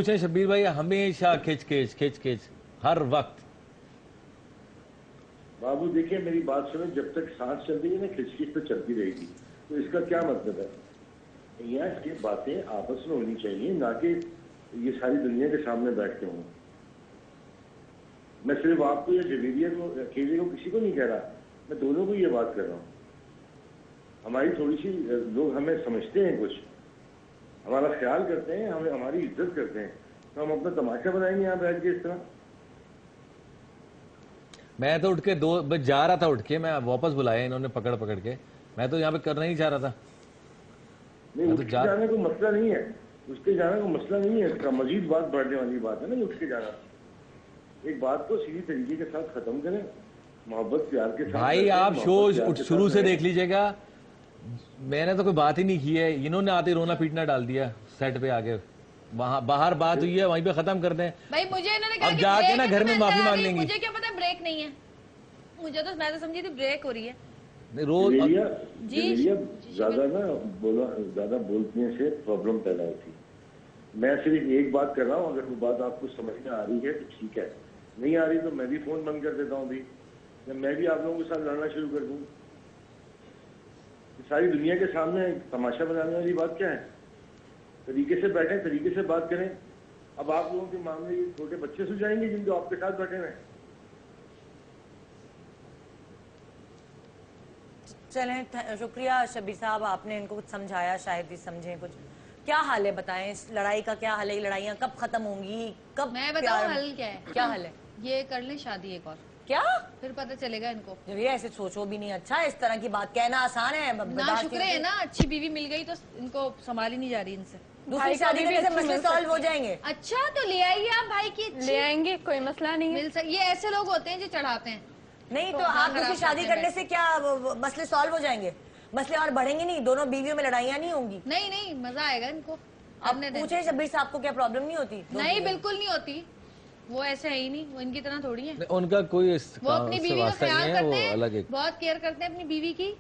पूछे शब्बीर भाई, हमेशा खिच हर वक्त। बाबू देखिए मेरी बात सुनो, जब तक सांस चल रही है ना खिचखिच तो चलती रहेगी। तो इसका क्या मतलब है? यहाँ की बातें आपस में होनी चाहिए, ना कि ये सारी दुनिया के सामने बैठ के हों। मैं सिर्फ आपको या जवेरिया को अकेले को किसी को नहीं कह रहा, मैं दोनों को ये बात कर रहा हूँ। हमारी थोड़ी सी लोग हमें समझते हैं, कुछ हमारा ख्याल करते हैं, हमें हमारी इज्जत करते हैं, तो हम अपना तमाशा बनाएंगे यहाँ बैठ के इस तरह। मैं तो उठ के बस जा रहा था, उठ के मैं वापस बुलाया इन्होंने पकड़ के। मैं तो यहाँ पे करना ही चाह रहा था। नहीं, उठ के जाने को मसला नहीं है, उठ के जाने को मसला नहीं है, इसका मजीद बात बढ़ने वाली बात है ना उठ के जाना। एक बात को सीधी तरीके के साथ खत्म करें, मोहब्बत प्यार के साथ। भाई आप शो शुरू से देख लीजिएगा, मैंने तो कोई बात ही नहीं की है, इन्होंने आते रोना पीटना डाल दिया सेट पे आके। वहाँ बाहर बात हुई है, वहीं पे खत्म कर दें भाई। मुझे इन्होंने कहा अब जाके ना घर में माफी मांग लेंगे। मुझे क्या पता ब्रेक नहीं है, मुझे तो मैं तो समझी थी ब्रेक हो रही है रोज जी। ज्यादा ना बोला, ज्यादा बोलने से प्रॉब्लम पैदा होती है। मैं सिर्फ एक बात कर रहा हूँ, अगर वो बात आपको समझ में आ रही है तो ठीक है, नहीं आ रही तो मैं भी फोन बंद कर देता हूँ अभी, मैं भी आप लोगों के साथ लड़ना शुरू कर दूँ। सारी दुनिया के सामने तमाशा बनाने वाली बात क्या है? तरीके से बैठे, तरीके से बात करें। अब आप लोगों के मामले छोटे बच्चे सुझाएंगे जिनको आपके साथ बैठे हुए। चलें, शुक्रिया शब्बीर साहब, आपने इनको कुछ समझाया, शायद ही समझें कुछ। क्या हाल है बताएं, इस लड़ाई का क्या हाल है? लड़ाइयाँ कब खत्म होंगी, कब? मैं बताऊं हल क्या है? क्या हल है? ये कर ले शादी एक और, क्या फिर पता चलेगा इनको। ये ऐसे सोचो भी नहीं, अच्छा इस तरह की बात कहना आसान है ना, शुक्र है ना अच्छी बीवी मिल गई तो इनको संभाली नहीं जा रही इनसे। दूसरी शादी करने से मसले सॉल्व हो जाएंगे। अच्छा तो ले आइए आप भाई की, ले आएंगे, कोई मसला नहीं है। ये ऐसे लोग होते हैं जो चढ़ाते हैं। नहीं तो आप दूसरी शादी करने से क्या मसले सॉल्व हो जाएंगे? मसले और बढ़ेंगे नहीं, दोनों बीवियों में लड़ाइयाँ नहीं होंगी। नहीं मजा आएगा इनको। आपने पूछे शब्बीर साहब को क्या प्रॉब्लम नहीं होती? नहीं बिल्कुल नहीं होती, वो ऐसे है ही नहीं, वो इनकी तरह थोड़ी है। उनका कोई वो अपनी बीवी का ख्याल करते हैं, बहुत केयर करते हैं अपनी बीवी की,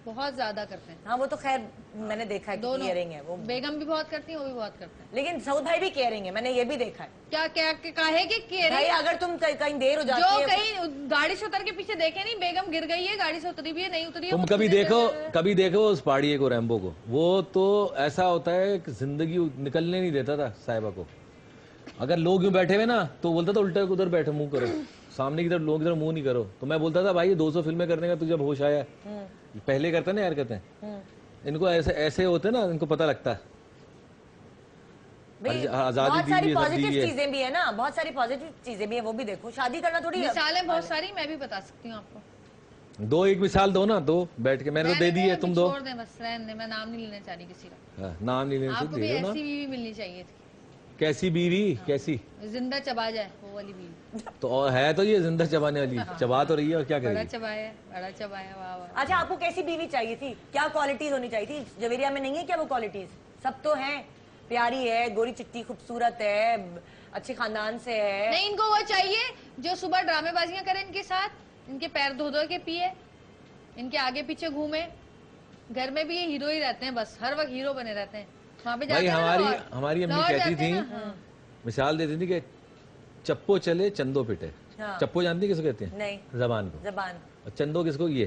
बहुत ज्यादा करते हैं। हाँ वो तो खैर मैंने देखा है, केयरिंग है वो। बेगम भी बहुत करती है, वो भी बहुत करते हैं। लेकिन सऊद भाई भी केयरिंग है, मैंने ये भी देखा है। क्या क्या काहे की केयरिंग? अगर तुम कहीं देर हो जाती है, जो कहीं गाड़ी से उतर के पीछे देखे नहीं, बेगम गिर गई है, गाड़ी से उतरी भी है, नहीं उतरी है। तुम कभी देखो उस पहाड़िए को, रैम्बो को, वो तो ऐसा होता है कि जिंदगी निकलने नहीं देता था साहिबा को। अगर लोग यूं बैठे हुए ना तो बोलता था उल्टा उधर बैठो, मुंह करो सामने की तरफ, लोग की तरफ मुंह नहीं करो। तो मैं बोलता था भाई 200 फिल्में करने का तुझे होश आया? पहले करते ना यार, कहते हैं इनको ऐसे होते ना, इनको पता लगता है। आजादी बहुत सारी पॉजिटिव चीजें भी है ना, बहुत सारी पॉजिटिव चीजें भी है, वो भी देखो। शादी करना थोड़ी मिसालें बहुत सारी मैं भी बता सकती हूँ आपको। दो एक मिसाल दो ना, दो बैठ के, मैंने तो दे दी है, तुम दो। छोड़ दें बस, रहने दें, मैं नाम नहीं लेना चाह रही किसी का। नाम नहीं लेना, आपको भी ऐसी बीवी मिलनी चाहिए थी। कैसी बीवी? कैसी? जिंदा चबा जाए वो वाली बीवी। तो है तो ये जिंदा चबाने वाली, चबा तो रही है और क्या करेगी? बड़ा चबाया, वाह वाह। अच्छा आपको कैसी बीवी चाहिए थी, क्या क्वालिटीज होनी चाहिए थी? जवेरिया में नहीं है क्या वो क्वालिटीज? सब तो हैं, प्यारी है, गोरी चिट्टी खूबसूरत है, अच्छे खानदान से है। नहीं, इनको वो चाहिए जो सुबह ड्रामेबाजियां करे इनके साथ, इनके पैर धो धो के पिए, इनके आगे पीछे घूमे। घर में भी ये हीरो ही रहते हैं, बस हर वक्त हीरो बने रहते हैं। भाई हमारी अम्मी कहती थी, मिसाल देती थी कि चप्पो चले चंदो पिटे। हाँ। चप्पो जानती किसको कहते हैं? नहीं। जबान को। जबान। और चंदो किसको? ये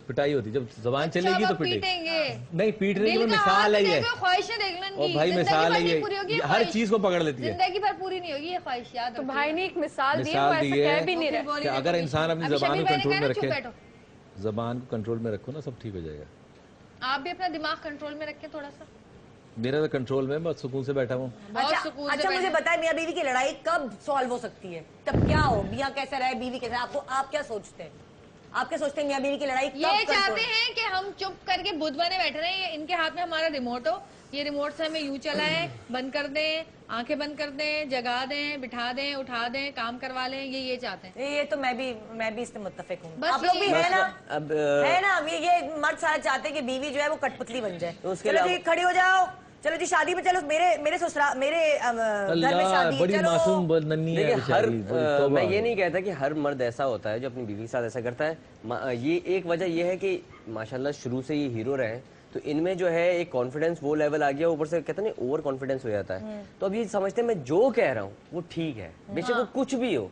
पिटाई होती, जब जबान चलेगी तो पिटेगी। नहीं पीट रही है, मिसाल है ये। ख्वाहिशें देख लो इनकी, भाई मिसाल है ये, हर चीज को पकड़ लेती है। जिंदगी भर पूरी नहीं होगी ये ख्वाहिश, याद। तो भाई ने एक मिसाल दी है, अगर इंसान अपनी जबान को कंट्रोल में रखे, जबान को कंट्रोल में रखो ना, सब ठीक हो जाएगा। आप भी अपना दिमाग कंट्रोल में रखें थोड़ा सा। मेरा तो कंट्रोल में, बस सुकून से बैठा हूँ। अच्छा मुझे बताए, मियाँ बीवी की लड़ाई कब सॉल्व हो सकती है? तब क्या हो, मियाँ कैसे रहे, बीवी कैसे? आप क्या सोचते हैं? आप क्या सोचते हैं मियाँ बीवी की लड़ाई कब? ये चाहते हैं कि हम चुप करके बुध बने बैठे रहे, इनके हाथ में हमारा रिमोट हो, ये रिमोट से हमें यूं चलाएं, बंद कर दें, आंखें बंद कर दें, जगा दें, बिठा दें, उठा दें, काम करवा लें, ये चाहते हैं। ये तो मैं भी इससे मुत्तफिक हूँ। आप लोग भी है ना? अब है ना, ये मर्द सारा चाहते हैं कि बीवी जो है वो कटपुतली बन जाए। चलो जी खड़ी हो जाओ, चलो जी शादी में चलो, मेरे ससुराल, मेरे घर में शादी, बड़ी मासूम नन्ही है। तो मैं ये नहीं कहता कि हर मर्द ऐसा होता है जो अपनी बीवी के साथ ऐसा करता है। ये एक वजह ये है कि माशाल्लाह शुरू से ये हीरो रहे, तो इनमें जो है एक कॉन्फिडेंस वो लेवल आ गया, ऊपर से कहते हैं ओवर कॉन्फिडेंस हो जाता है। तो अब ये समझते हैं मैं जो कह रहा हूँ वो ठीक है, बेशक वो कुछ भी हो।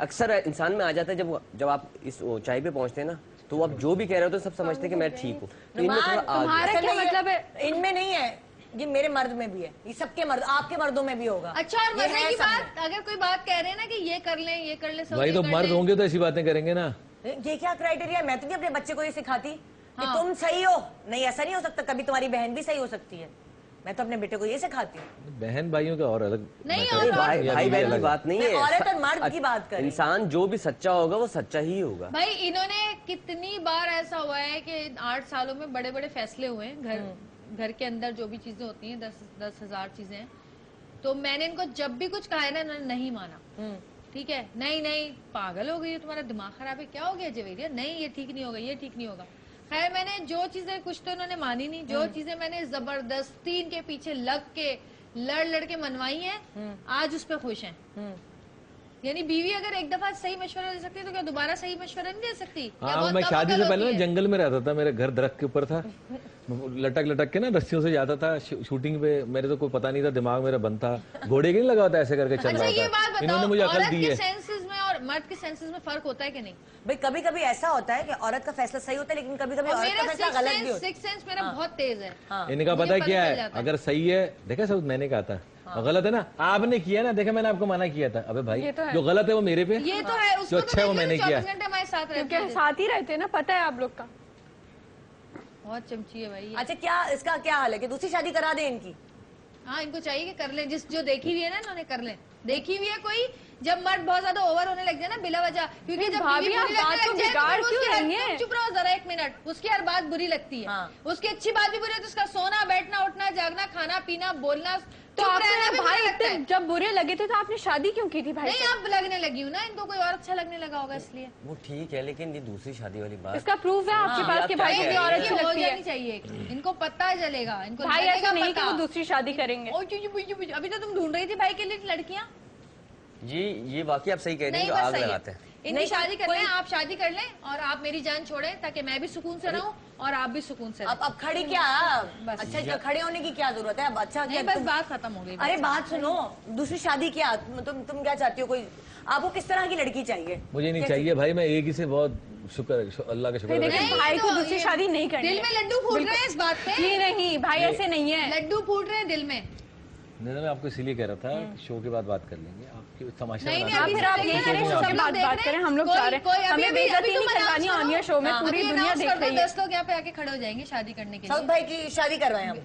अक्सर इंसान में आ जाता है जब आप इस ऊंचाई पे पहुंचते हैं ना, तो आप जो भी कह रहे हो तो सब समझते हैं कि मैं ठीक हूँ। तो इनमें थोड़ा तुम्हारा क्या मतलब है? इनमें नहीं है, ये मेरे मर्द में भी है, ये सबके मर्द, आपके मर्दों में भी होगा। अच्छा, और मरने की बात, अगर कोई बात कह रहे हैं ना कि ये कर लें, ये कर ले, भाई तो मर्द होंगे तो ऐसी बातें करेंगे ना। ये क्या क्राइटेरिया है? मैं तो नहीं अपने बच्चे को ये सिखाती कि तुम सही हो, नहीं ऐसा नहीं हो सकता, कभी तुम्हारी बहन भी सही हो सकती है। मैं तो अपने बेटे को ये सिखाती हूँ। बहन भाइयों का और अलग नहीं, भाई बहन की बात नहीं है, औरत और मर्द की बात कर। इंसान जो भी सच्चा होगा वो सच्चा ही होगा। भाई इन्होंने कितनी बार ऐसा हुआ है कि 8 सालों में बड़े बड़े फैसले हुए हैं, घर के अंदर जो भी चीजें होती हैं, 10,000 चीजें हैं, तो मैंने इनको जब भी कुछ कहा है ना, इन्होंने नहीं माना। ठीक है, नहीं पागल हो गई, तुम्हारा दिमाग खराब है, क्या हो गया जवेरिया, नहीं ये ठीक नहीं होगा, ये ठीक नहीं होगा। खैर मैंने जो चीजें, कुछ तो इन्होंने मानी नहीं, जो चीजें मैंने जबरदस्ती इनके पीछे लग के लड़ के मनवाई हैं, आज उस पर खुश हैं। यानी बीवी अगर एक दफा सही मशवरा दे सकती है तो क्या दोबारा सही मशवरा नहीं दे सकती? हाँ, मैं शादी से पहले ना जंगल में रहता था, मेरे घर दरख्त के ऊपर था, लटक के ना रस्सियों से जाता था शूटिंग पे। मेरे तो कोई पता नहीं था, दिमाग मेरा बंद था, घोड़े के नहीं लगा होता, ऐसे करके चल रहा था। इन्होंने मुझे अकल दी है। सेंसेस में और मर्द के सेंसेस में फर्क होता है कि नहीं? भाई कभी कभी ऐसा होता है कि औरत का फैसला सही होता है, लेकिन कभी कभी औरत का फैसला गलत भी होता है। सिक्स सेंस मेरा बहुत तेज है। इनका पता है क्या है, अगर सही है, देखा सब मैंने कहा था, और गलत है ना आपने किया ना, देखा मैंने आपको मना किया था, अबे भाई जो गलत है वो मेरे पे, ये तो है, जो अच्छा है वो मैंने किया। हमारे साथ ही रहते हैं ना, पता है आप लोग का। बहुत चमची है भाई। अच्छा, क्या इसका क्या हाल है कि दूसरी शादी करा दे इनकी? हाँ, इनको चाहिए कि कर लें, जो देखी हुई है ना इन्होंने, कर लें। देखी हुई है कोई, जब मर्द बहुत ज्यादा ओवर होने लग जाए ना बिला वजह, क्योंकि जब भाभी आप बात को बिगाड़ क्यों रही हैं? चुप रहो जरा 1 मिनट। उसकी हर बात बुरी लगती है, उसकी अच्छी बात भी बुरी है, तो उसका सोना बैठना उठना जागना खाना पीना बोलना, तो आपने भाई जब बुरे लगे थे तो आपने शादी क्यों की थी भाई? नहीं, अब लगने लगी हूँ ना, इनको कोई और अच्छा लगने लगा होगा इसलिए। वो ठीक है, लेकिन ये दूसरी शादी वाली बात, इसका प्रूफ है आपके पास कि भाई की औरत अच्छी लगती है? चाहिए इनको पता चलेगा, इनको भाई ऐसा नहीं कि वो दूसरी शादी करेंगे। अभी तो तुम ढूंढ रही थी भाई के लिए लड़कियाँ। जी ये वाकई आप सही कह रहे हैं, जो आग लगाते हैं। इनकी शादी कर लें, आप शादी कर लें और आप मेरी जान छोड़ें, ताकि मैं भी सुकून से रहूं और आप भी सुकून से। अब खड़ी क्या, अच्छा खड़े होने की क्या जरूरत है अब? अच्छा नहीं, बस बात खत्म हो गई। अरे बात सुनो, दूसरी शादी क्या, तुम क्या चाहती हो? कोई आपको किस तरह की लड़की चाहिए? मुझे नहीं चाहिए भाई, मैं एक ही से बहुत शुक्र, अल्लाह का शुक्र। भाई को दूसरी शादी नहीं करनी। दिल में लड्डू फूट रहे हैं इस बात पे? जी नहीं भाई, ऐसे नहीं है, लड्डू फूट रहे हैं दिल में। नहीं, मैं आपको इसीलिए कह रहा था शो के बाद बात कर लेंगे, आपकी तमाशा नहीं, फिर आप ये करें शो के बाद बात करें, हम लोग चाह रहे हैं, हमें बेइज्जती नहीं करवानी ऑनिया शो में, पूरी दुनिया देख रही है। 10 लोग यहाँ पे आके खड़े हो जाएंगे शादी करने के लिए। साउथ भाई की शादी करवाएं हम?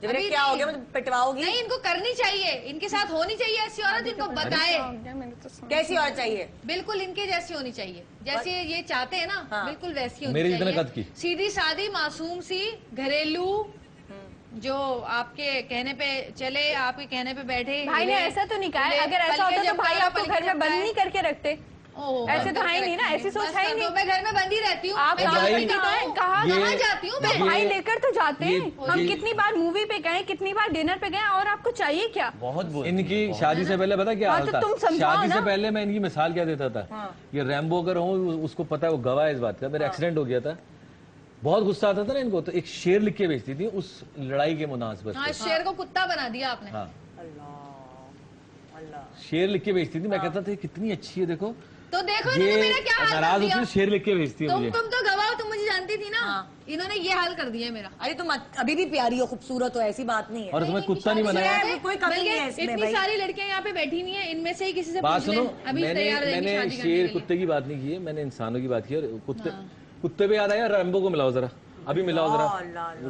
अभी क्या हो गया, मतलब पिटवाओगी? नहीं, इनको करनी चाहिए, इनके साथ होनी चाहिए ऐसी औरत, इनको बताए कैसी औरत चाहिए। बिल्कुल इनके जैसी होनी चाहिए, जैसे ये चाहते हैं ना, बिल्कुल वैसी होनी मेरी चाहिए। जितने कद की, सीधी सादी मासूम सी, घरेलू, जो आपके कहने पे चले, आपके कहने पे बैठे। भाई ने ऐसा तो नहीं कहा है, अगर ऐसा होता तो भाई आपको घर में बंद नहीं करके रखते। ऐसे तो है ही नहीं ना, ऐसी सोच है ही नहीं। मैं घर में बंदी रहती हूँ, आप कहाँ जाती हूँ मैं? भाई लेकर तो जाते हैं, हम कितनी बार मूवी पे गए, कितनी बार डिनर पे गए, और आपको चाहिए क्या? बहुत इनकी शादी से पहले पता क्या हाल था? शादी से पहले मैं इनकी मिसाल क्या देता था, ये रैम्बो अगर हूँ उसको पता है, वो गवाह है इस बात का, मेरा एक्सीडेंट हो गया था, बहुत गुस्सा आता था ना इनको, तो एक शेर लिख के भेजती थी उस लड़ाई के मुनासिबत। हाँ, शेर को कुत्ता बना दिया आपने। हाँ, शेर लिख के भेजती थी, मैं कहता था कितनी अच्छी है, देखो तो देखो ये मेरा क्या हाल नाराज होती है, शेर लिख के भेजती है मुझे। तुम तो गवाह, तुम मुझे जानती थी ना। इन्होंने ये हाल कर दिया मेरा। अरे तुम अभी भी प्यारी हो, खूबसूरत हो, ऐसी बात नहीं है। और तुम्हें कुत्ता नहीं बनाया, कोई कमी नहीं है इसमें। इतनी सारी लड़कियां यहाँ पे बैठी हुई हैं, इनमें से ही किसी से बात पूछ सुनो, लें, अभी तैयार रहेंगी शादी करने के लिए। शेर कुत्ते की बात नहीं की है, मैंने इंसानों की बात की। और कुत्ते पे याद आया, रैम्बो को मिलाओ जरा, अभी मिलाओ जरा,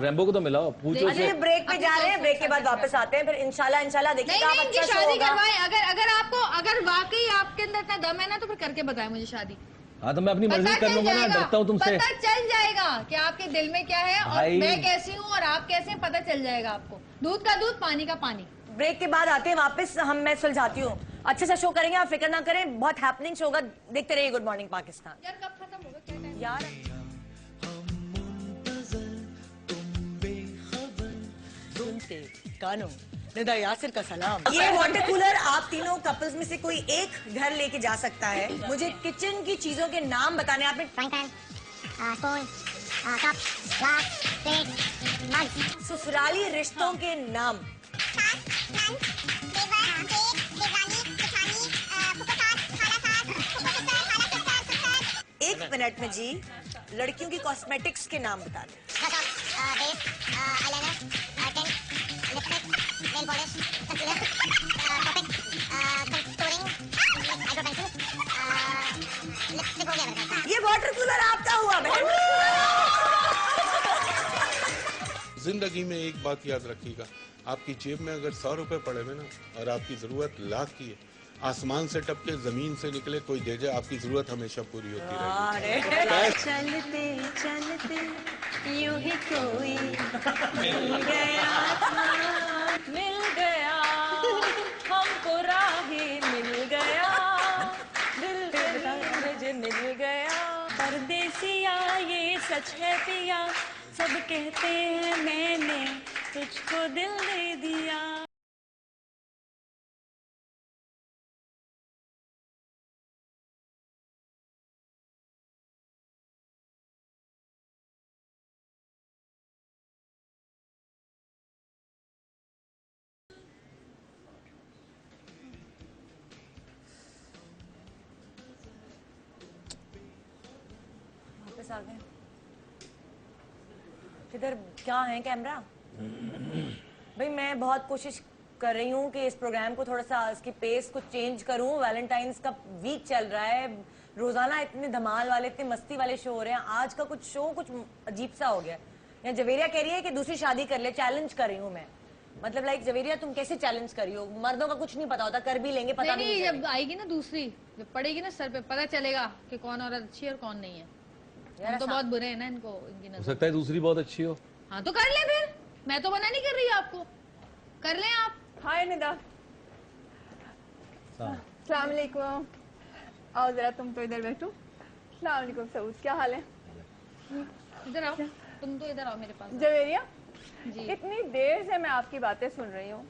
रैम्बो को तो मिलाओ, पूछो से। ब्रेक पे जा रहे हैं, ब्रेक के बाद वापस आते हैं, फिर इंशाल्लाह देखिएगा आप अच्छा शो शादी होगा। करवाएं। अगर वाकई आपके अंदर इतना दम है ना, तो फिर करके बताएं मुझे शादी। हाँ, तो मैं अपनी मर्जी कर लूंगा ना, डरता हूँ तुमसे। पता चल जाएगा कि आपके दिल में क्या है और मैं कैसी हूँ और आप कैसे हैं, पता चल जाएगा आपको। दूध का दूध, पानी का पानी। ब्रेक के बाद आते हैं वापस, मैं सुलझाती हूँ, अच्छे से शो करेंगे, आप फिक्र ना करें, बहुत हैपनिंग शो होगा, देखते रहिए गुड मॉर्निंग पाकिस्तान। यार कब खत्म होगा, क्या टाइम यार? कानों निदा यासिर का सलाम। ये वाटर कूलर आप तीनों कपल्स में से कोई एक घर लेके जा सकता है। मुझे किचन की चीजों के नाम बताने, आपने स्पून, ससुराली रिश्तों के नाम। 1 मिनट में जी लड़कियों की कॉस्मेटिक्स के नाम बता दें। ये वाटर कूलर आपका हुआ बहन। जिंदगी में एक बात याद रखिएगा, आपकी जेब में अगर 100 रुपए पड़े हुए ना और आपकी जरूरत लाख की है, आसमान से टपके जमीन से निकले कोई दे जाए, आपकी जरूरत हमेशा पूरी होती रहेगी। चलते चलते यूं ही कोई मिल गया हमको राही मिल गया, दिल मिल गया। परदेसिया ये सच है पिया, सब कहते हैं मैंने तुझको दिल दे दिया। वापस आ गए। किधर क्या है कैमरा? भाई मैं बहुत कोशिश कर रही हूँ कि इस प्रोग्राम को थोड़ा सा इसकी पेस को चेंज करूँ। वैलेंटाइंस का वीक चल रहा है, रोजाना इतने धमाल वाले इतने मस्ती वाले शो हो रहे हैं, आज का कुछ शो कुछ अजीब सा हो गया। या जवेरिया कह रही है कि दूसरी शादी कर ले, चैलेंज कर रही हूँ मैं। मतलब लाइक जवेरिया तुम कैसे चैलेंज कर रही हो? मर्दों का कुछ नहीं पता होता, कर भी लेंगे पता नहीं। जब आएगी ना दूसरी, जब पड़ेगी ना सर पे, पता चलेगा कि कौन औरत अच्छी है और कौन नहीं है। हम तो बहुत बुरे हैं ना इनको, इनकी नजर। हो सकता है दूसरी बहुत अच्छी हो। हाँ तो कर ले फिर, मैं तो मना नहीं कर रही आपको, कर लें आप। हाय निदा। अस्सलाम वालेकुम। आओ जरा तुम तो इधर बैठो। अस्सलाम वालेकुम सऊद, क्या हाल है? इधर आओ, तुम तो इधर आओ मेरे पास। जवेरिया जी। इतनी देर से मैं आपकी बातें सुन रही हूँ,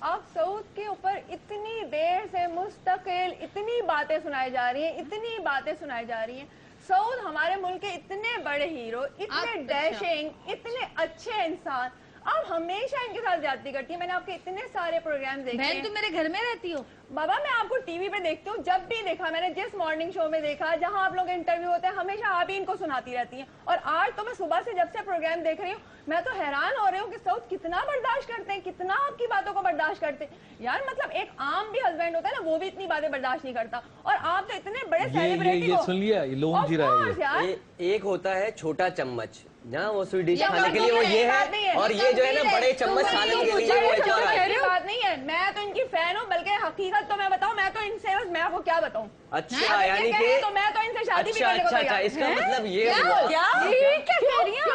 आप सऊद के ऊपर इतनी देर से मुस्तकिल इतनी बातें सुनाई जा रही हैं, इतनी बातें सुनाई जा रही हैं। सऊद हमारे मुल्क के इतने बड़े हीरो, इतने डैशिंग, इतने अच्छे इंसान, आप हमेशा इनके साथ ज्यादती करती है। मैंने आपके इतने सारे प्रोग्राम देखे हैं। बहन तुम मेरे घर में रहती हो? बाबा मैं आपको टीवी पे देखती हूँ, जब भी देखा मैंने, जिस मॉर्निंग शो में देखा, जहाँ आप लोग के इंटरव्यू होते हैं, हमेशा आप ही इनको सुनाती रहती हैं। और आज तो मैं सुबह से जब से प्रोग्राम देख रही हूँ, मैं तो हैरान हो रही हूँ कि सऊद कितना बर्दाश्त करते हैं, कितना आपकी बातों को बर्दाश्त करते हैं। यार मतलब एक आम भी हस्बैंड होता है ना, वो भी इतनी बातें बर्दाश्त नहीं करता, और आप तो इतने बड़े सेलिब्रिटी ये सुन लिया, ये लोग जी रहा है। एक होता है छोटा चम्मच, जहाँ वो स्वीट डिश खाने के लिए वो ये है, और ये जो है ना बड़े चम्मच सालन के लिए वो एक और है। बात नहीं है, मैं तो इनकी फैन हूँ, बल्कि हकीकत तो मैं बताऊँ, मैं तो इनसे, मैं आपको क्या बताऊँ। अच्छा यानी कि तो मैं तो इनसे शादी भी करने को अच्छा, इसका मतलब ये हुआ क्या कह रही हैं?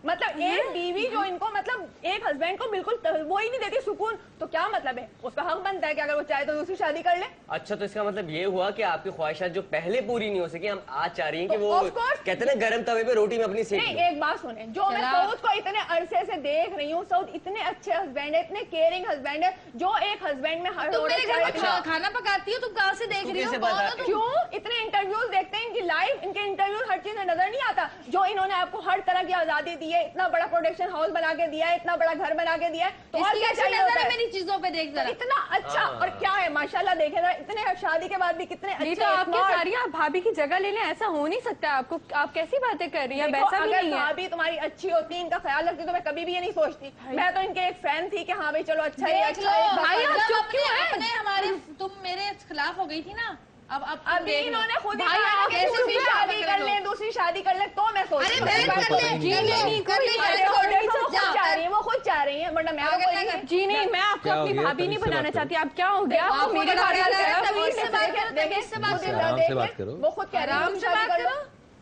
मतलब एक बीवी जो इनको मतलब एक हस्बैंड को बिल्कुल वो ही नहीं देती सुकून, तो क्या मतलब है? उसका हक बनता है कि अगर वो चाहे तो दूसरी शादी कर ले। अच्छा तो इसका मतलब ये हुआ कि आपकी ख्वाहिशात जो पहले पूरी नहीं हो सकी, हम आज चाह रही हैं कि तो वो कहते हैं ना गरम तवे पे रोटी में अपनी सेक नहीं, एक बात सुने, जो मैं सऊद को इतने अरसे से देख रही हूँ, सऊद इतने अच्छे हस्बैंड है, इतने केयरिंग हस्बैंड है, जो एक हस्बैंड में हर खाना पकाती हो, तुम कहाँ से देख रही हो? क्यों इतने इंटरव्यूज देखते हैं इनकी लाइव, इनके इंटरव्यूज हर चीज में नजर नहीं आता, जो इन्होंने आपको हर तरह की आजादी दी है, इतना बड़ा प्रोडक्शन हाउस बना के दिया है, इतना बड़ा घर बना के दिया है, तो और क्या चाहिए होता है? मेरी चीजों पे देख जरा, इतना अच्छा। और क्या है माशाल्लाह, देखे जरा, इतने शादी के बाद भी कितने अच्छे। तो आपकी सारी आप भाभी की जगह ले लें, ऐसा हो नहीं सकता। आपको, आप कैसी बातें कर रही हैं? वैसा भी नहीं है। भाभी तुम्हारी अच्छी होती, इनका ख्याल रखती, तो मैं कभी भी ये नहीं सोचती। मैं तो इनके एक फैन थी कि हाँ भाई चलो अच्छा है, अच्छा है। भाई आप चुप क्यों हैं? अपने हमारे तुम मेरे खिलाफ हो गई थी ना, अब अभी इन्होंने खुद ही कहा कि दूसरी शादी कर ले, दूसरी शादी कर ले, तो मैं सोच रही हूँ वो खुद चाह रही है, वरना मैं जी नहीं, मैं आपको अपनी भाभी नहीं बनाना चाहती। आप क्या हो गया? आप मेरे आराम से बात करो। वो खुद कह रही है शादी कर लो।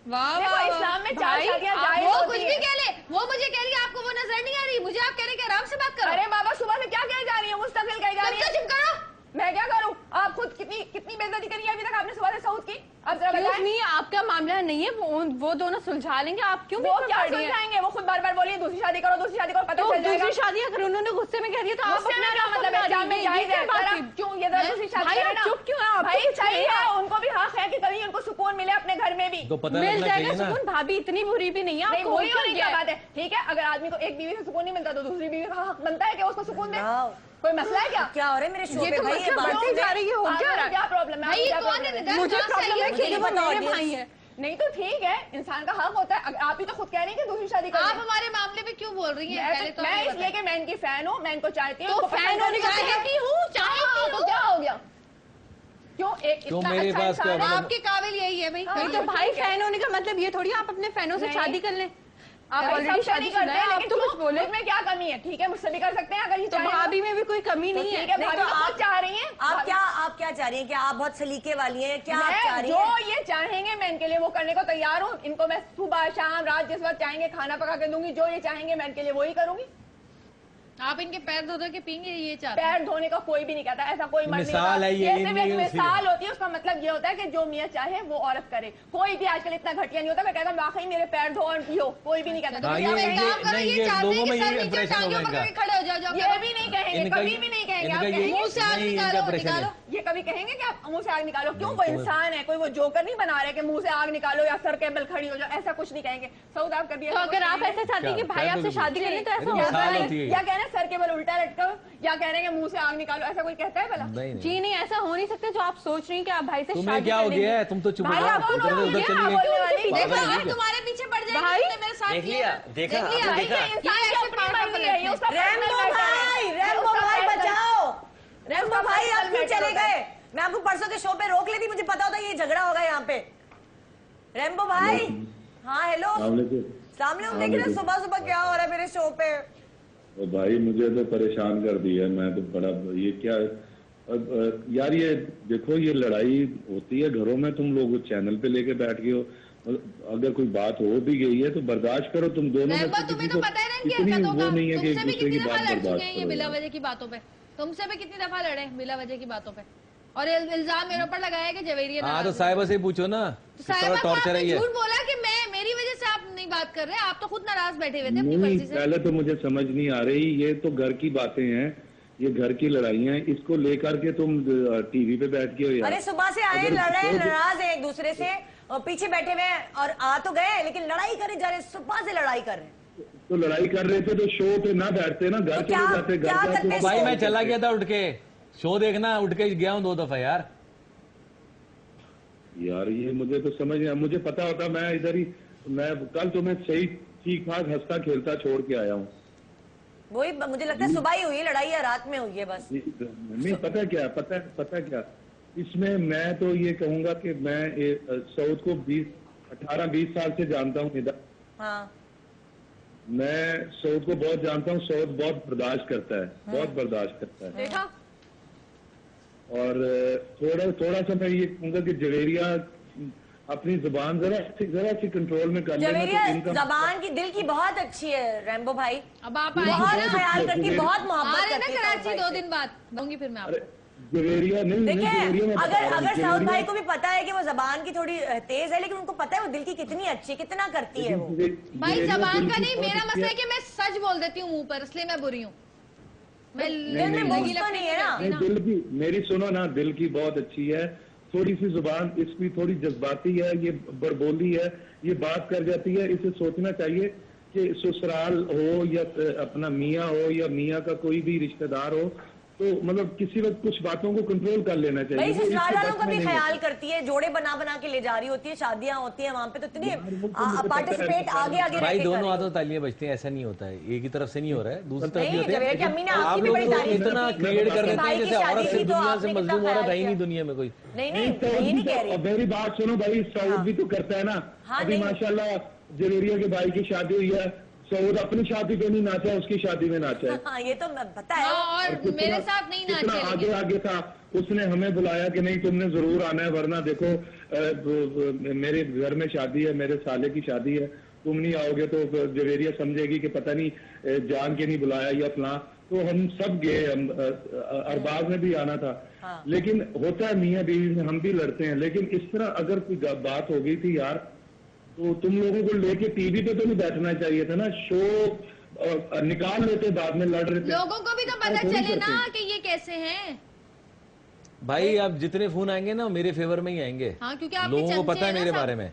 वाह, इस्लाम में 4 शादियां जायज वो होती कुछ है। भी कह ले, वो मुझे कह रही है, आपको वो नजर नहीं आ रही, मुझे आप कह रहे हैं आराम से बात करो। अरे बाबा सुबह से क्या कह जा रही है, मुस्तकिल कह जा रही है। चुप करो। मैं क्या करूं? आप खुद कितनी बेइज्जती करी है अभी तक आपने सुबह से सऊद की। अब जरा बताएं। नहीं, आपका मामला नहीं है, वो दोनों सुलझा लेंगे। आप क्यों वो क्या सुलझाएंगे? वो खुद बार बार बोलिए दूसरी शादी करो, दूसरी शादी करो, पता चल जाएगा। दूसरी शादी अगर उन्होंने गुस्से में कह दिया तो आप अपना क्या मतलब है? जान में जायज है, क्यों ये दूसरी शादी करें ना? चुप क्यों है? भाई चाहिए, उनको भी हक है कि कभी उनको सुकून मिले अपने घर में भी। तो पता मिल लगना जाएगा चाहिए ना। सुकून। भाभी इतनी बुरी भी नहीं है। नहीं, आपको बुरी क्यों होने की क्या बात है, ठीक है। अगर आदमी को एक बीवी से सुकून नहीं मिलता तो दूसरी बीवी का हक बनता है कि उसको सुकून दे। कोई मसला है क्या? क्या हो रहा है मेरे शो ये पे तो भाई? मतलब बढ़ती जा रही है। हो क्या रहा है? क्या प्रॉब्लम है? भाई ये क्या कौन problem है? है? निदान मुझे कहाँ से प्रॉब्लम आई है है? कि मुझे वो नहीं पता मेरे audience। भाई है। नहीं तो ठीक है, इंसान का हक होता है। अगर आप ही तो खुद कह रही हैं कि दूसरी शादी कर आप लें। हमारे मामले में क्यों बोल रही हैं? पहले तो मैं हमें इसलिए कि मैं इनकी फैन हूँ, मैं इनको चाहती हूँ। तो इनको फैन पसंद होने का करती चाहती हूँ, चाहती तो हूँ। क्या हो गया? क्यों एक क्यों इतना मेरे अच्छा पास इंसान क्या है? आपके काबिल यही है भाई। नहीं तो भाई फैन होने का मतलब ये थोड़ी आप अपने फैनों से नहीं। शादी कर लें। आप भाई ऑलरेडी सबसे शादी नहीं कर करते रहे हैं, हैं, आप लेकिन तो कुछ क्यों? बोले। मुझ में क्या कमी है? ठीक है, मुझसे भी कर सकते हैं अगर ये तो चाहें तो। भाभी में भी कोई कमी नहीं ठीक है। है, नहीं भाभी तो तो आप- खुद चाह रही हैं। आप क्या चाह रही हैं? क्या आप बहुत सलीके वाली हैं? क्या आप चाह मैं रही जो हैं? ये चाहेंगे मैं इनके लिए वो करने को तैयार हूँ। इनको मैं सुबह शाम रात जिस वक्त चाहेंगे खाना पका के दूंगी। जो ये चाहेंगे मैं इनके लिए वही करूंगी। आप इनके पैर धो धो के पीएंगे, ये चाहते हैं। पैर धोने का कोई भी नहीं कहता, ऐसा कोई मर्द नहीं मिसाल होता। है ये, सिर्फ इनमें एक ये मिसाल होती है। उसका मतलब ये होता है कि जो मियाँ चाहे वो औरत करे। कोई भी आजकल इतना घटिया नहीं होता। मैं कहता हूँ वाकई मेरे पैर धो और पियो, कोई भी नहीं कहता। हाँ, तो आप ये- एक काम करो, नहीं, ये ये चाहते हैं लोगों कि में सर ये नीचे impression टांगे होगा ऊपर करके इनका। खड़े हो जाओ, जाओ ये भी नहीं कहेंगे, इनका कभी ये- भी नहीं कहेंगे। इनका आप ये- कहेंगे मुंह से आग नहीं, इनका निकालो, impression है। निकालो। ये कभी कहेंगे कि आप मुंह से आग निकालो? क्यों? वो इंसान है, कोई वो जोकर नहीं बना रहे कि मुंह से आग निकालो या सर के बल खड़ी हो जाओ। ऐसा कुछ नहीं कहेंगे। सऊद आप कभी तो अगर आप ऐसा चाहती हैं कि भाई आपसे शादी कर लें तो ऐसा होगा मिसाल नहीं। होती है। या कह रहे हैं सर के बल उल्टा लटको, या कह रहे हैं कि मुंह से आग निकालो। ऐसा कोई कहता है भला? नहीं नहीं। जी नहीं, ऐसा हो नहीं सकता। जो आप सोच रही हैं कि आप भाई से तुम्हें शादी क्या कर हो लेंगे। गया है? तुम तो चुप हो भाई जाओ। आप उधर बोलो, उधर ये चली आप गई। बोलने वाली। पागल देखो है हम क्या? तुम्हारे पीछे पड़ जाएंगे, भाई, तुमने मेरे साथ देख किया लिया, ना। देखा, देख लिया, आपने भाई, देखा। ये इंसान की ऐसे अपनी पागल मर्जी है, ये उसका रैम्बो personal matter है। भाई, रैम्बो उसका भाई personal बचाओ। रैम्बो उसका भाई आप personal क्यों matter चले होता है। गए? मैं आपको परसों के शो पे रोक लेती, मुझे पता होता ये झगड़ा होगा यहाँ पे। रैम्बो भाई, हाँ हेलो, सामने हम देख रहे हैं सुबह सुबह क्या हो रहा है मेरे शो पे। भाई मुझे तो परेशान कर दिया। मैं तो बड़ा ये क्या यार, ये देखो ये लड़ाई होती है घरों में, तुम लोग चैनल पे लेके बैठ गए हो। अगर कोई बात हो भी गई है तो बर्दाश्त करो तुम दोनों में रैम्बो से तुम्हें किसी तो को पता है ना इनकी इतनी हरकतों वो का। नहीं है कि एक तुमसे भी दूसरे कितनी की दफा बात लड़ चुके बर्दाश्त हैं ये करो बिला यार। वजह की बातों पे। तुमसे भी कितनी दफा लड़े बिला वजह की बातों पे, और इल्जाम मेरे ऊपर लगाया कि जवेरिया हाँ तो नाराज है। साहिबा से ही पूछो ना, तो कितना साहिबा को टॉर्चर है आपने ये। झूठ बोला कि मैं मेरी वजह से आप नहीं बात कर रहे, आप तो खुद नाराज बैठे हुए थे अपनी नहीं, मर्जी से। पहले तो मुझे समझ नहीं आ रही। ये तो घर की बातें हैं, ये घर की लड़ाइयाँ हैं। इसको लेकर के तुम टीवी पे बैठ के हो यार। अरे सुबह से आए, अगर लड़ रहे हैं, तो- नाराज है एक दूसरे से, और पीछे बैठे हुए हैं, और आ तो गए लेकिन लड़ाई करे जा रहे, सुबह से लड़ाई कर रहे हैं। तो लड़ाई कर रहे थे तो शो पे ना बैठते ना, घर तो क्या- चले जाते। क्या घर करते जाके हैं? भाई मैं चला गया था उठ के शो देखना, उठ के गया हूँ 2 दफा यार। यार ये मुझे तो समझ नहीं, मुझे पता होता मैं इधर ही, मैं कल तो मैं सही ठीक ठाक हंसता खेलता छोड़ के आया हूँ। वही मुझे लगता है सुबह ही हुई है लड़ाई या रात में हुई है बस। नहीं पता क्या, पता क्या इसमें मैं तो ये कहूंगा कि मैं सऊद को 18-20 साल से जानता हूँ इधर। हाँ मैं सऊद को बहुत जानता हूँ। सऊद बहुत बर्दाश्त करता है, बहुत बर्दाश्त करता है। देखा? और थोड़ा सा मैं ये कहूंगा कि जवेरिया अपनी जुबान जरा सी कंट्रोल में कर लेना जवेरिया तो इनका जबान की दिल की बहुत अच्छी है रैम्बो भाई, अब आप आए बहुत बहुत ख्याल अच्छी करती, है। बहुत आ मोहब्बत रहे ना करती है कराची साउद 2 भाई से। दिन बाद, दूंगी फिर मैं अरे आपको। जवेरिया नहीं, देखिए जवेरिया मैं बता अगर रहा हूँ, अगर साउद जवेरिया- भाई को भी पता है कि वो जबान की थोड़ी तेज है, लेकिन उनको पता है वो दिल की कितनी अच्छी है, कितना करती है वो। भाई जवेरिया जबान दिल का की नहीं, बहुत मेरा अच्छी मसला है कि मैं सच बोल देती हूँ मुंह पर, इसलिए मैं बुरी हूँ। मैं दिल में नहीं, बोझ तो नहीं है ना। नहीं, दिल की मेरी सुनो ना, दिल की बहुत अच्छी है। थोड़ी सी जुबान इसकी थोड़ी जज्बाती है, ये बड़बोली है, ये बात कर जाती है। इसे सोचना चाहिए कि ससुराल हो या अपना मियाँ हो या मियाँ का कोई भी रिश्तेदार हो, तो मतलब किसी वक्त कुछ बातों को कंट्रोल कर लेना चाहिए। भाई वो ससुराल इसके वालों बस का में भी नहीं ख्याल होता। करती है, जोड़े बना बना के ले जा रही होती है, शादियां होती है वहाँ पे, तो इतनी यार, वो तो मुझे पता पार्टिसिपेट है। आगे आगे भाई रह के दोनों कर हाथों तालियां बजती हैं, ऐसा नहीं होता है, एक ही तरफ से नहीं हो रहा है, दूसरी तरफ भी नहीं, होते हैं। जवेरिया की अम्मी ने आप आपकी भी लोग बड़ी तो तारीफ की इतना थी। क्रिएट कर उसके देते भाई हैं की जैसे शादी औरत थी से तो दुनिया आपने से कितना मजलूम औरत ख्याल है ही नहीं किया। दुनिया में कोई। नहीं नहीं, नहीं सऊद ये भी नहीं कह तो, रही। मेरी बात सुनो भाई, सऊद भी तो करता है ना। हाँ, अभी नहीं। माशाल्लाह जवेरिया के भाई की शादी हुई है, सऊद अपनी शादी पे नहीं नाचा, उसकी शादी में नाचा है। हाँ ये तो पता है। हाँ, और कितना- मेरे साथ नहीं कितना नाचे आगे लेकिन। आगे था। उसने हमें बुलाया कि नहीं तुमने जरूर आना है, वरना देखो मेरे घर में शादी है, मेरे साले की शादी है, तुम नहीं आओगे तो जवेरिया समझेगी कि पता नहीं जान के नहीं बुलाया या फलां। तो हम सब गए, हम अरबाज में भी आना था। हाँ। लेकिन होता है मियाँ बीवी में, हम भी लड़ते हैं, लेकिन इस तरह अगर कोई बात हो गई थी यार, तो तुम लोगों को लेके टीवी पे तो नहीं बैठना चाहिए था ना। शो निकाल लेते, बाद में लड़ रहे थे। लोगों को भी तो पता थोड़ी चले ना करते। कि ये कैसे हैं। भाई अब जितने फोन आएंगे ना मेरे फेवर में ही आएंगे। हाँ, क्योंकि आपके लोगों को चमचे पता है हैं ना मेरे सब। बारे में।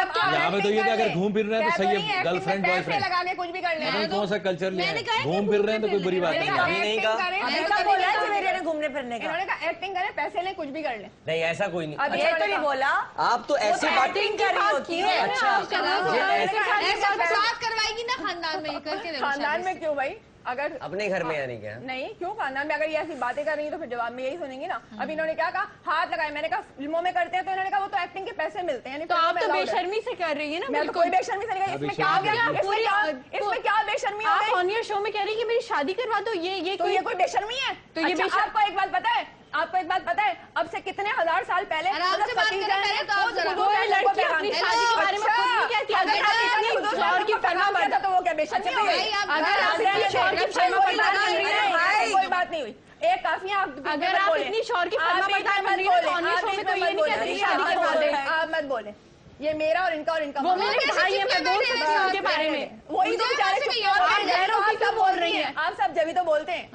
यहाँ पे तो ये था अगर घूम फिर रहे हैं तो सही है, गर्लफ्रेंड बॉयफ्रेंड लगा के कुछ भी कर ले। कौन सा कल्चर लिया है, घूम फिर रहे हैं तो कोई बुरी बात नहीं है। घूमने फिरने का। इन्होंने कहा एक्टिंग करें, पैसे लें, कुछ भी कर लें। नहीं ऐसा कोई नहीं। अब ये तो नहीं बोला, आप तो ऐसी एक्टिंग कर रही होती है। अच्छा करवाएगी ना खानदान में करके देखो। खानदान में क्यों भाई? अगर अपने घर में यानी क्या? नहीं, क्यों खानदान में? अगर ये ऐसी बातें कर रही है तो फिर जवाब में यही सुनेंगी ना। अब इन्होंने क्या कहा, हाथ लगाए। मैंने कहा फिल्मों में करते हैं, तो इन्होंने कहा वो तो एक्टिंग के पैसे मिलते हैं। तो आप तो बेशर्मी से कर रही है ना। मैं तो कोई बेशर्मी से नहीं कर रही। इसमें क्या आ गया? इसमें क्या बेशर्मी हो गई? आप ऑन योर शो में कह रही है कि मेरी शादी करवा दो, ये तो ये कोई बेशर्मी है? तो ये आपको एक बात पता है, आपको एक बात पता है, अब से कितने हजार साल पहले आराम से बात करें पहले तो आप जरा। कोई लड़की अपनी शादी के बारे में खुद नहीं कहती। अगर आप अपनी शौहर की फरमा बरदार, तो वो क्या बेशर्मी हो गई? अगर आप अपनी शौहर की फरमा बरदार कर रही है, कोई बात नहीं हुई। एक काफी है। अगर आप इतनी शौहर की फरमा बरदार कर रही है तो ऑन योर शो में तो ये नहीं कहती कि शादी करवा दे। आप मत बोले, ये मेरा और इनका वो मेरे भाई है, मैं बोल सकती हूँ उनके बारे में। वही तो बेचारे क्या बोल रही है आप सब जब तो बोलते हैं।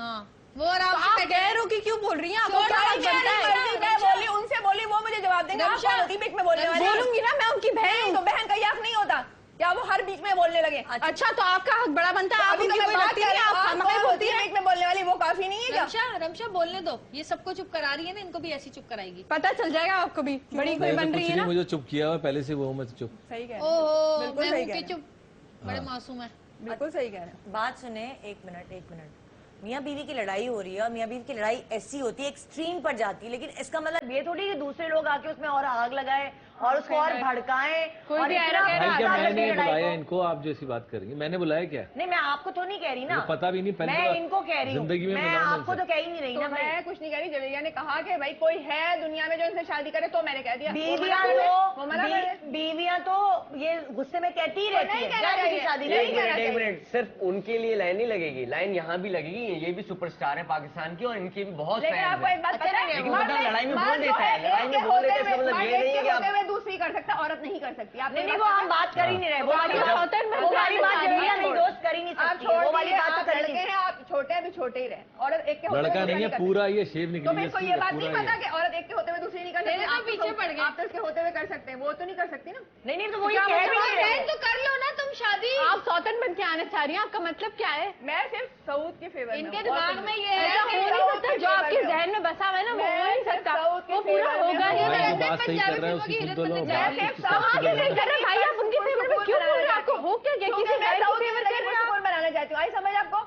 वो और आप गैरों की क्यों बोल रही हैं? आपको क्या बनता है? बोली उनसे, बोली वो मुझे जवाब देंगे। आप कौन होती बीच में बोलने वाली? बोलूंगी ना, मैं उनकी बहन। तो बहन का हक नहीं होता क्या? वो हर बीच में बोलने लगे। अच्छा तो आपका हक बड़ा बनता है। आप उनकी कोई लगती है, आप खामखा बोलती है। बीच में बोलने वाली वो काफी नहीं है क्या? रमशा बोलने दो, ये सबको चुप करा रही है ना, इनको भी ऐसी चुप कराएगी। पता चल जाएगा आपको भी, बड़ी कोई बन रही है ना। मुझे चुप किया हुआ पहले से, वो मैं चुप। सही कह ओहो, बिल्कुल मैं सही हूँ कह कि रहे हैं। चुप, बड़े मासूम है। बिल्कुल सही कह रहे हैं। बात सुने, एक मिनट। मियाँ बीवी की लड़ाई हो रही है और मियाँ बीवी की लड़ाई ऐसी होती है, एक्सट्रीम पर जाती है, लेकिन इसका मतलब ये थोड़ी कि दूसरे लोग आके उसमें और आग लगाए और उसको और भड़काएं। कोई और भी इतना ऐरा भाई क्या मैंने लड़ाई बुलाया को- इनको? आप जो ऐसी बात कर रही हैं, मैंने बुलाया क्या? नहीं, मैं आपको तो नहीं कह रही ना, मुझे पता भी नहीं, पहले मैं तो इनको कह रही हूँ। जिंदगी में मैं मिला आपको उनसे। तो कह ही नहीं रही तो ना भाई। मैं कुछ नहीं कह रही। जवेरिया ने कहा कि भाई कोई है दुनिया में जो इनसे शादी करे, तो मैंने कह दिया बीवियां तो ये गुस्से में कहती ही रहती है शादी नहीं नहीं। कहना एक मिनट, सिर्फ उनके लिए लाइन नहीं लगेगी, लाइन यहाँ भी लगेगी। ये भी सुपरस्टार है पाकिस्तान की और इनके भी बहुत लेकिन फैंस आपको एक बात पता है, लेकिन मतलब लड़ाई में बोल देता है, लड़ाई में बोल देता है, इसका मतलब ये नहीं है कि आप दूसरी कर सकता, औरत नहीं कर सकती। आप नहीं, वो हम बात कर ही नहीं रहे। वो वाली बात जवेरिया नहीं, दोस्त कर ही नहीं आप सकती। वो वाली बात तो कर लड़के हैं, आप छोटे हैं भी छोटे ही रहे। औरत एक के होते लड़का हुए नहीं है, दूसरी पूरा ये शेप तो निकली मेरे को ये बात नहीं पूरा पता ये। कि औरत एक के होते हुए दूसरी नहीं कर सकती। आप पीछे पड़ गए। आप तो इसके होते हुए कर सकते हैं, वो तो नहीं कर सकती ना। नहीं, तो वो ये कह भी नहीं रहे। तो कर लो ना तुम शादी। आप सौतन बन के आना चाह रही हैं, आपका मतलब क्या है? मैं सिर्फ सऊद के फेवर में इनके हूँ। दिमाग में ये ऐसा हो नहीं सकता, जो आपके जहन में बसा हुआ है ना, वो हो नहीं सकता, वो पूरा होगा ही भाई नहीं। जो बात सही कर रहा है उसकी सुन तो लो। बात उसकी आगे नहीं कर रहे भाई, आप उनके फेवर में क्यों बोल रहे हैं? आपको हो क्या गया? किसी मैं गैर सऊद के के फेवर कर रहे हैं आप? कौन बनाना चाहती हूँ? आई समझ आपको?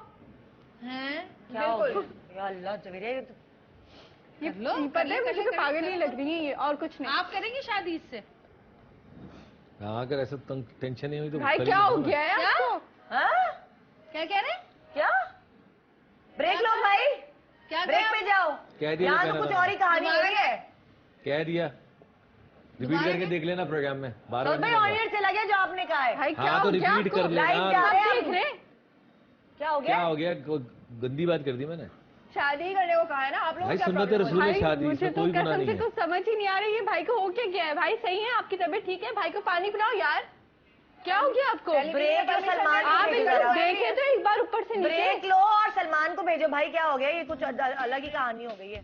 हैं? क्या हो गया? या अल्लाह जवेरिया, ये तो ये पता है मुझे तो पागल ही लग रही है ये, और कुछ नहीं। आप करेंगे शादी इससे? हाँ, अगर ऐसा टेंशन नहीं हुई तो भाई कर क्या ही हो दूंगा। गया है आपको? हाँ? क्या कह रहे हैं? क्या ब्रेक लो भाई, क्या ब्रेक पे जाओ। कह दिया यहाँ जो तो कहना कुछ था। और ही कहानी हो रही है। कह दिया, रिपीट करके देख लेना प्रोग्राम में, बार तो बार भाई नहीं ऑन होगा। एयर चला गया जो आपने कहा है। भाई क्या हाँ तो हो गया रिपीट आपको? कर लाइव लेना। जा रहे आप हैं देख हम। रहे हैं? क्या हो क्या गया? हो गया? गंदी बात कर दी मैंने? शादी करने को कहा है ना आप लोग। भाई सुन्नत रसूल है शादी, मुझे इसमें तो कोई गुनाह कसम नहीं से है। तो समझ ही नहीं आ रही है भाई को हो क्या गया है। भाई सही है, आपकी तबीयत ठीक है? भाई को पानी पिलाओ यार, क्या हो गया आपको? ब्रेक लो, सलमान को आप भेजो एक जरा। बार देखे तो एक बार ऊपर से नीचे। ब्रेक लो और सलमान को भेजो। भाई क्या हो गया? ये कुछ अलग ही कहानी हो गई है।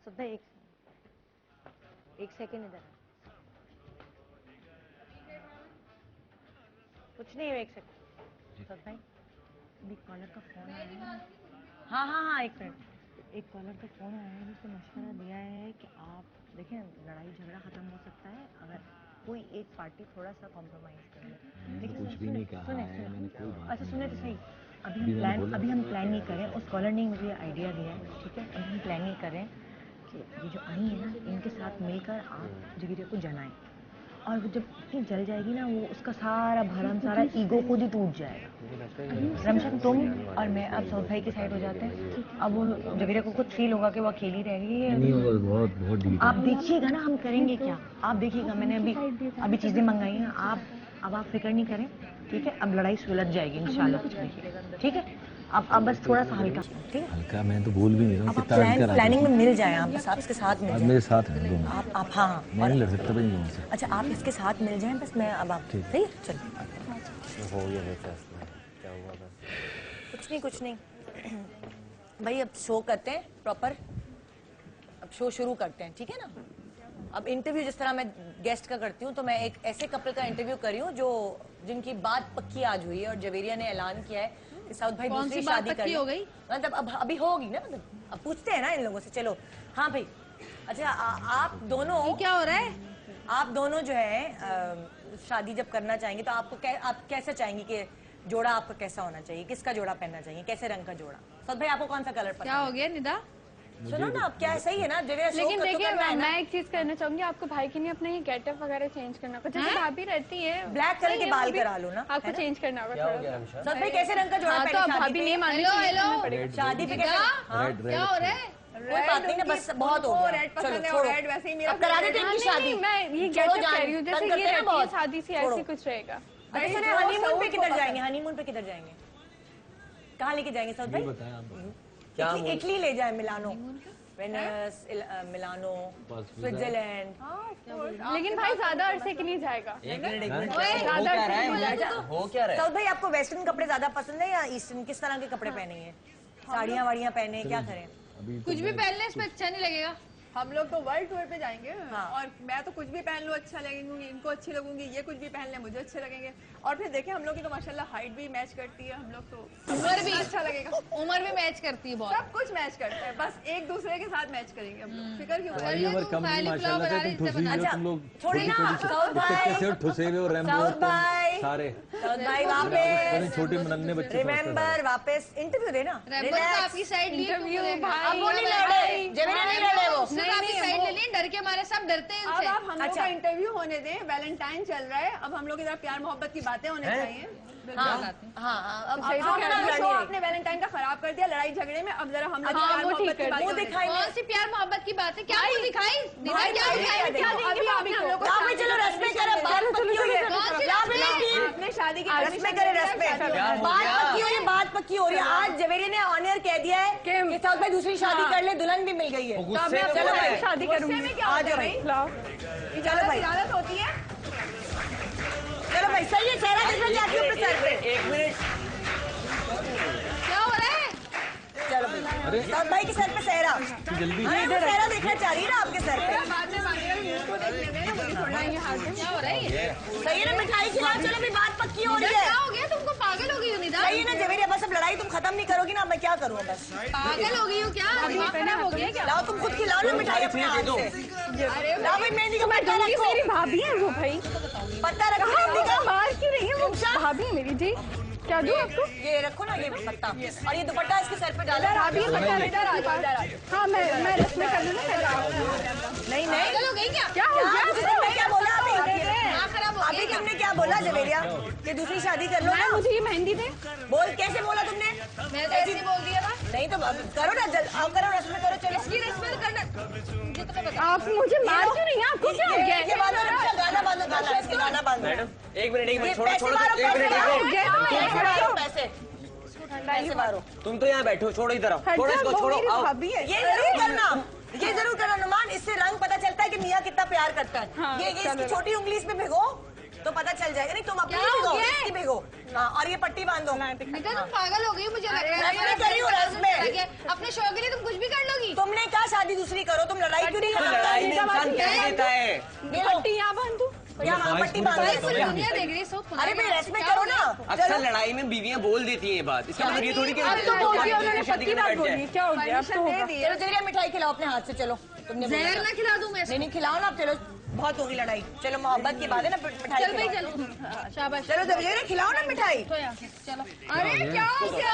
सुधा एक सेकेंड इधर कुछ नहीं है। एक सेकेंड भाई अभी कॉलर का फोन आया है। हाँ, एक मिनट। एक कॉलर का फोन आया है, उसको मशवरा दिया है कि आप देखें, लड़ाई झगड़ा खत्म हो सकता है अगर कोई एक पार्टी थोड़ा सा कॉम्प्रोमाइज कर ले। लेकिन कुछ भी नहीं कहा है मैंने, कोई बात। अच्छा सुने तो सही, अभी हम प्लान नहीं करें। उस कॉलर ने मुझे आइडिया दिया है, ठीक है। अभी हम प्लान नहीं करें कि ये जो आई है ना, इनके साथ मिलकर आप जगीरे को जलाएं, और वो जब इतनी जल जाएगी ना, वो उसका सारा भरम, सारा ईगो खुद ही टूट जाएगा। रमशन, तुम और मैं अब सऊद भाई की साइड हो जाते हैं। अब वो जगीरे को खुद फील होगा कि वो अकेली रह गई है। बहुत डीप। आप देखिएगा ना हम करेंगे क्या, आप देखिएगा। मैंने अभी चीजें मंगाई हैं। अब आप फिक्र नहीं करें, ठीक है। अब लड़ाई सुलझ जाएगी इंशाल्लाह, कुछ नहीं, ठीक है। अब बस थोड़ा सा हल्का, ठीक है। हल्का मैं तो बोल भी नहीं रहा हूँ। प्लानिंग में मिल जाए आप, बस आप इसके साथ मिल जाए। मेरे साथ हैं दोनों। आप हाँ, मैं नहीं लड़ सकता भाई लोगों से। अच्छा आप इसके साथ मिल जाएं, बस मैं अब आप सही है। चलिए हो गया क्या हुआ? बस कुछ नहीं भाई, अब शो करते हैं प्रॉपर। अब शो शुरू करते हैं, ठीक है ना। अब इंटरव्यू जिस तरह मैं गेस्ट का करती हूँ, तो मैं एक ऐसे कपल का इंटरव्यू करी हूँ जो जिनकी बात पक्की आज हुई है, और जवेरिया ने ऐलान किया है कि सऊद भाई दूसरी शादी कर हो गई। मतलब अब अभी होगी ना, मतलब अब पूछते हैं ना इन लोगों से। चलो हाँ भाई, अच्छा आप दोनों क्या हो रहा है? आप दोनों जो है शादी जब करना चाहेंगे तो आप कैसा चाहेंगी कि जोड़ा आपका कैसा होना चाहिए, किसका जोड़ा पहनना चाहिए, कैसे रंग का जोड़ा? सऊद भाई आपको कौन सा कलर पसंद? क्या हो गया निदा? सुनो ना, अब क्या है, सही है ना। लेकिन देखिए मैं एक चीज करना चाहूंगी, आपको भाई के लिए अपने ये गेटअप वगैरह चेंज करना होगा। जैसे भाभी रहती है, ब्लैक कलर के बाल करा लो ना, आपको चेंज करना होगा थोड़ा सा। सऊद भाई कैसे रंग का जोड़ा तो पहने भाभी नहीं मान रही, शादी पे? क्या हो रहा है? कोई बात नहीं ना, बस बहुत हो गया। रेड पसंद है, और रेड वैसे ही मेरा करा देते हैं शादी। मैं ये गेटअप कह रही हूँ, जैसे ये रहती है शादी से ऐसी कुछ रहेगा। हनीमून पे किधर जाएंगे? हनीमून पे किधर जाएंगे? कहाँ लेके जाएंगे सऊद भाई? क्या इटली ले जाए, मिलानो, वेनिस, मिलानो, स्विट्जरलैंड। लेकिन भाई ज्यादा अरसे के लिए जाएगा। एक मिनट हो क्या रहा है? सऊद भाई आपको वेस्टर्न कपड़े ज्यादा पसंद है या ईस्टर्न? किस तरह के कपड़े पहनेंगे? साड़ियाँ वाड़ियाँ पहने, क्या करें? कुछ भी पहनने इसमें अच्छा नहीं लगेगा। हम लोग तो वर्ल्ड टूर पे जाएंगे, और मैं तो कुछ भी पहन लूँ अच्छा लगेंगी, इनको अच्छी लगूंगी, ये कुछ भी पहन ले मुझे अच्छे लगेंगे। और फिर देखें हम लोग की तो माशाल्लाह हाइट भी मैच करती है, हम लोग तो उम्र भी अच्छा लगेगा। उम्र भी मैच करती है बहुत, सब कुछ मैच करता है, बस एक दूसरे के साथ मैच करेंगे हम लोग। फिक्र क्यों? तुम्हारी उम्र कम नहीं माशाल्लाह से, तुम ठुसी हो तुम लोग। छोड़े ना सऊद भाई, कैसे ठुसे हुए और रैम्बो सारे। सऊद भाई वापस छोटे नन्हे बच्चे। रिमेम्बर, वापस इंटरव्यू देना। आपकी साइड इंटरव्यू अब वो नहीं लड़े, जवेरिया नहीं लड़े, वो आपकी साइड ले लिए, डर के हमारे सब डरते हैं अब आप हम लोग का इंटरव्यू होने दें, वैलेंटाइन चल रहा है, अब हम लोग इधर प्यार मोहब्बत की बातें होने चाहिए। अब शो आपने वैलेंटाइन का खराब कर दिया लड़ाई झगड़े में। अब जरा हम लोग प्यार मोहब्बत की बातें दिखाई। कौन सी प्यार मोहब्बत की बातें? क्या वो दिखाई? चलो रस्में करें, बात पक्की हुई है। आपने शादी की रस्में करें, रस्में बात पक्की हुई है, बात पक्की हो रही है। आज जवेरिया ने ऑनियर कह दिया है कि सऊद भाई दूसरी शादी कर ले, दुल्हन भी मिल गई है। चलो भाई शादी करूंगी। आज भाई इजाजत इजाजत होती है। चलो भाई सही है, चेहरा देखना चाहती हूँ अपने सर पे। एक मिनट, क्या हो रहा है? चलो भाई, सऊद भाई के सर पे सेहरा, जल्दी सेहरा देखना चाह रही है ना आपके सर पे। क्या हो रहा है ये? सही है ना, मिठाई खिलाओ। चलो भाई बात पक्की हो रही है। क्या हो गया? तुमको पागल हो गई हो निदा? सही है ना जवेरिया, बस अब लड़ाई तुम खत्म नहीं करोगी ना, मैं क्या करूँ? बस पागल हो गई हो क्या? दिमाग खराब हो गया क्या? लाओ तुम खुद खिलाओ ना मिठाई अपने हाथ से। लाओ भाई मेहंदी का पत्ता रखो। मेरी भाभी है वो भाई, पत्ता रखो मेहंदी का। बाहर क्यों रही है वो? भाभी है मेरी जी। क्या दूं आपको? ये रखो ना, ये पत्ता, और ये दुपट्टा इसके सर पे डालो। भाभी हाँ मैं रस्में कर लूँ ना। नहीं पागल हो गई क्या? क्या हो गया? तुमने क्या बोला अभी? दिमाग खराब हो अभी गया? तुमने क्या बोला जवेरिया कि दूसरी शादी कर लो ना? मुझे ये मेहंदी दे। बोल, कैसे बोला तुमने? मैं तो ऐसे ही बोल दिया था। नहीं तो करो ना, आओ करो, रस्में करो। चलो इसकी रस्में तो करना, मुझे तो बता। आप मुझे मार क्यों नहीं? आपको क्या हो गया? ये बांधो, गाना बांधो, गाना, इसके गाना बांधो। मैडम एक मिनट छोड़ो, पैसे मारो, पैसे पैसे मारो। तुम तो यहाँ बैठो, छोड़ो इधर आओ, छोड़ो इसको, छोड़ो आओ। ये जरूर करना नुमान, इससे रंग पता चलता है कि मियाँ कितना प्यार करता है। ये इसकी छोटी उंगली इसमें भिगो तो पता चल जाएगा। नहीं तुम अपनी भिगो, इसकी भिगो। हाँ, और ये पट्टी बांधो। निका तुम पागल हो गई, मुझे लग रहा है। रस्में करी हो, रस्में। अपने शौक के लिए तुम कुछ भी कर लोगी। तुमने कहा शादी दूसरी करो, तुम लड़ाई क्यों नहीं करती? लड़ाई में इंसान क्या देता है? पट्टी यहाँ बांध दूं? क्या मोहब्बती बात है? दुनिया देख रही है सब। अरे भाई रेस्पेक्ट करो ना। अक्सर लड़ाई में बीवियां बोल देती हैं ये बात, इसका मतलब ये थोड़ी कि शादी के लिए बैठ जाए। क्या हो गया? चलो चलिए मिठाई खिलाओ अपने हाथ से, चलो तुमने जहर ना खिला दूं मैं? नहीं खिलाओ ना, चलो बहुत होगी लड़ाई, चलो मोहब्बत की बात है ना, मिठाई चल भाई चलो, शाबाश। चलो खिलाओ ना मिठाई। चलो, अरे क्या हो गया?